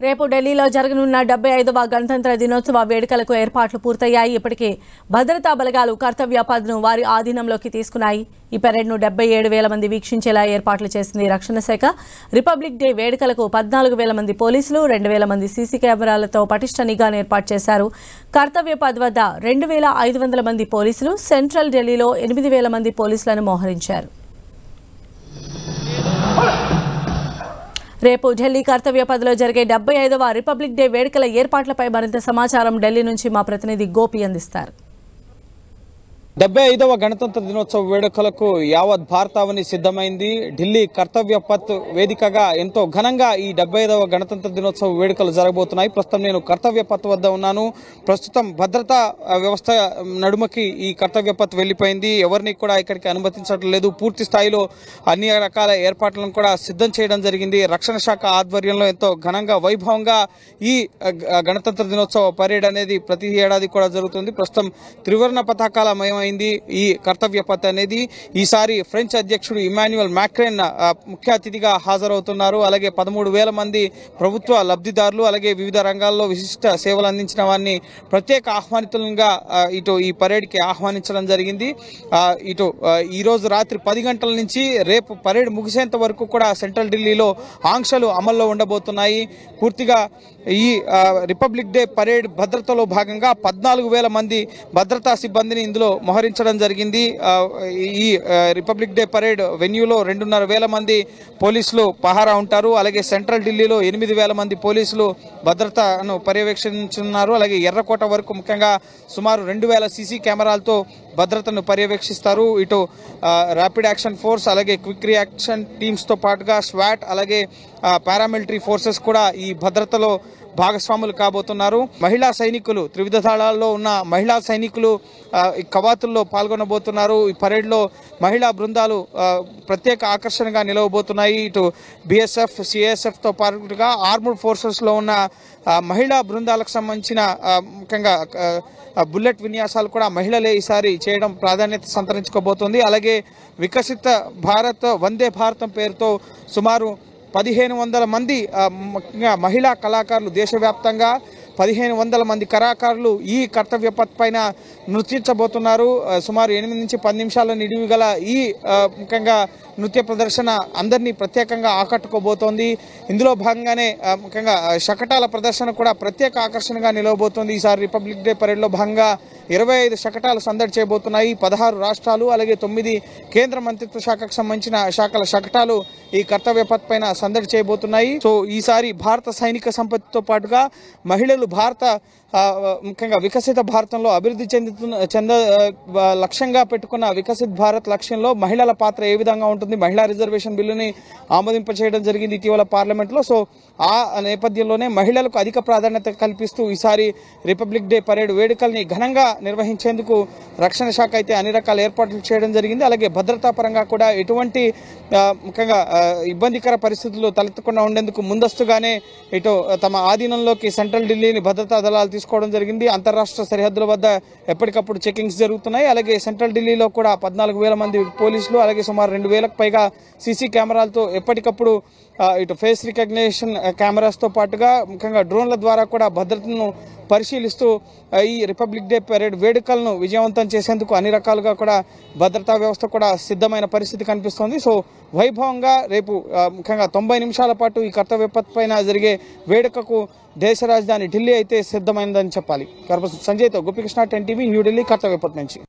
రేపు ఢిల్లీలో జరగనున్న 75వ గణతంత్ర దినోత్సవ వేడుకలకు ఏర్పాట్లు పూర్తయ్యాయి. ఇప్పటికే భద్రతా బలగాలు కర్తవ్య పథ్ను వారి ఆధీనంలోకి తీసుకున్నాయి. ఈ పెరేడ్ను 77,000 మంది వీక్షించేలా ఏర్పాట్లు చేసింది రక్షణ శాఖ. రిపబ్లిక్ డే వేడుకలకు 14,000 మంది పోలీసులు, 2,000 మంది సీసీ కెమెరాలతో పటిష్ట నిఘాను ఏర్పాటు చేశారు. కర్తవ్య పథ్ వద్ద 2,500 మంది పోలీసులు, సెంట్రల్ ఢిల్లీలో 8,000 మంది పోలీసులను మోహరించారు. రేపు ఢిల్లీ కర్తవ్య పథ్లో జరిగే 75వ రిపబ్లిక్ డే వేడుకల ఏర్పాట్లపై మరింత సమాచారం ఢిల్లీ నుంచి మా ప్రతినిధి గోపి అందిస్తారు. 75వ గణతంత్ర దినోత్సవ వేడుకలకు యావత్ భారతావని సిద్ధమైంది. ఢిల్లీ కర్తవ్య పథ్ వేదికగా ఎంతో ఘనంగా ఈ 75వ గణతంత్ర దినోత్సవ వేడుకలు జరగబోతున్నాయి. ప్రస్తుతం నేను కర్తవ్య పథ్ వద్ద ఉన్నాను. ప్రస్తుతం భద్రతా వ్యవస్థ నడుమకి ఈ కర్తవ్య పథ్ వెళ్లిపోయింది. ఎవరిని కూడా ఇక్కడికి అనుమతించడం లేదు. పూర్తి స్థాయిలో అన్ని రకాల ఏర్పాట్లను కూడా సిద్ధం చేయడం జరిగింది. రక్షణ శాఖ ఆధ్వర్యంలో ఎంతో ఘనంగా వైభవంగా ఈ గణతంత్ర దినోత్సవ పరేడ్ అనేది ప్రతి ఏడాది కూడా జరుగుతుంది. ప్రస్తుతం త్రివర్ణ పతాకాల మయమైంది ఈ కర్తవ్య పథ్ అనేది. ఈసారి ఫ్రెంచ్ అధ్యక్షుడు ఇమాన్యుయల్ మాక్రాన్ ముఖ్య అతిథిగా హాజరవుతున్నారు. అలాగే 13,000 మంది ప్రభుత్వ లబ్ధిదారులు, అలాగే వివిధ రంగాల్లో విశిష్ట సేవలు అందించిన వారిని ప్రత్యేక ఆహ్వానితులుగా ఇటు ఈ పరేడ్ కి ఆహ్వానించడం జరిగింది. ఇటు ఈ రోజు రాత్రి 10 గంటల నుంచి రేపు పరేడ్ ముగిసేంత వరకు కూడా సెంట్రల్ ఢిల్లీలో ఆంక్షలు అమల్లో ఉండబోతున్నాయి. పూర్తిగా ఈ రిపబ్లిక్ డే పరేడ్ భద్రతలో భాగంగా 14,000 మంది భద్రతా సిబ్బందిని ఇందులో మోహరించడం జరిగింది. ఈ రిపబ్లిక్ డే పరేడ్ వెన్యూలో 2,500 మంది పోలీసులు పహారా ఉంటారు. అలాగే సెంట్రల్ ఢిల్లీలో 8,000 మంది పోలీసులు భద్రతను పర్యవేక్షించున్నారు. అలాగే ఎర్రకోట వరకు ముఖ్యంగా సుమారు 2,000 సీసీ కెమెరాలతో భద్రతను పర్యవేక్షిస్తారు. ఇటు ర్యాపిడ్ యాక్షన్ ఫోర్స్, అలాగే క్విక్ రియాక్షన్ టీమ్స్ తో పాటుగా స్వాట్, అలాగే పారామిలిటరీ ఫోర్సెస్ కూడా ఈ భద్రతలో భాగస్వాములు కాబోతున్నారు. మహిళా సైనికులు, త్రివిధ దళాల్లో ఉన్న మహిళా సైనికులు ఈ కవాతుల్లో పాల్గొనబోతున్నారు. ఈ పరేడ్ లో మహిళా బృందాలు ప్రత్యేక ఆకర్షణగా నిలవబోతున్నాయి. ఇటు బీఎస్ఎఫ్, సిఎస్ఎఫ్ తో పాటుగా ఆర్మడ్ ఫోర్సెస్ లో ఉన్న మహిళా బృందాలకు సంబంధించిన ముఖ్యంగా బుల్లెట్ విన్యాసాలు కూడా మహిళలే ఈసారి చేయడం ప్రాధాన్యత సంతరించుకోబోతోంది. అలాగే వికసిత భారత్ వందే భారతం పేరుతో సుమారు 1,500 మంది మహిళా కళాకారులు, దేశవ్యాప్తంగా 1,500 మంది కళాకారులు ఈ కర్తవ్య పథ్ పైన నృత్యించబోతున్నారు. సుమారు 8 నుంచి 10 నిమిషాల నిడివి గల ఈ ముఖ్యంగా నృత్య ప్రదర్శన అందరినీ ప్రత్యేకంగా ఆకట్టుకోబోతోంది. ఇందులో భాగంగానే ముఖ్యంగా శకటాల ప్రదర్శన కూడా ప్రత్యేక ఆకర్షణగా నిలవబోతోంది. ఈసారి రిపబ్లిక్ డే పరేడ్ లో భాగంగా 25 శకటాలు సందడి చేయబోతున్నాయి. 16 రాష్ట్రాలు, అలాగే 9 కేంద్ర మంత్రిత్వ శాఖకు సంబంధించిన శాఖల శకటాలు ఈ కర్తవ్య పథ్ పైన సందడి చేయబోతున్నాయి. సో ఈసారి భారత సైనిక సంపత్తితో పాటుగా మహిళలు భారత ముఖ్యంగా వికసిత భారతంలో అభివృద్ధి చెంద లక్ష్యంగా పెట్టుకున్న వికసిత్ భారత్ లక్ష్యంలో మహిళల పాత్ర ఏ విధంగా ఉంటుంది, మహిళా రిజర్వేషన్ బిల్లుని ఆమోదింపచేయడం జరిగింది ఇటీవల పార్లమెంట్ లో. సో ఆ నేపథ్యంలోనే మహిళలకు అధిక ప్రాధాన్యత కల్పిస్తూ ఈసారి రిపబ్లిక్ డే పరేడ్ వేడుకల్ని ఘనంగా నిర్వహించేందుకు రక్షణ శాఖ అయితే అన్ని రకాల ఏర్పాట్లు చేయడం జరిగింది. అలాగే భద్రతా పరంగా కూడా ఎటువంటి ముఖ్యంగా ఇబ్బందికర పరిస్థితులు తలెత్తకుండా ఉండేందుకు ముందస్తుగానే ఇటు తమ ఆధీనంలోకి సెంట్రల్ ఢిల్లీని భద్రతా దళాలు తీసుకోవడం జరిగింది. అంతర్రాష్ట్ర సరిహద్దుల వద్ద ఎప్పటికప్పుడు చెకింగ్స్ జరుగుతున్నాయి. అలాగే సెంట్రల్ ఢిల్లీలో కూడా 14,000 మంది పోలీసులు, అలాగే సుమారు 2,000కు పైగా సీసీ కెమెరాలతో ఎప్పటికప్పుడు ఇటు ఫేస్ రికగ్నిషన్ కెమెరాస్ తో పాటుగా ముఖ్యంగా డ్రోన్ల ద్వారా కూడా భద్రతను పరిశీలిస్తూ ఈ రిపబ్లిక్ డే పరేడ్ వేడుకలను విజయవంతం చేసేందుకు అన్ని రకాలుగా కూడా భద్రతా వ్యవస్థ కూడా సిద్ధమైన పరిస్థితి కనిపిస్తోంది. సో వైభవంగా రేపు ముఖ్యంగా 90 నిమిషాల పాటు ఈ కర్తవ్య పథ్ పైన జరిగే వేడుకకు దేశ రాజధాని ఢిల్లీ అయితే సిద్ధమైందని చెప్పాలి. సంజయ్తో గోపికృష్ణ, 10 టీవీ, న్యూఢిల్లీ, కర్తవ్య పథ్ నుంచి.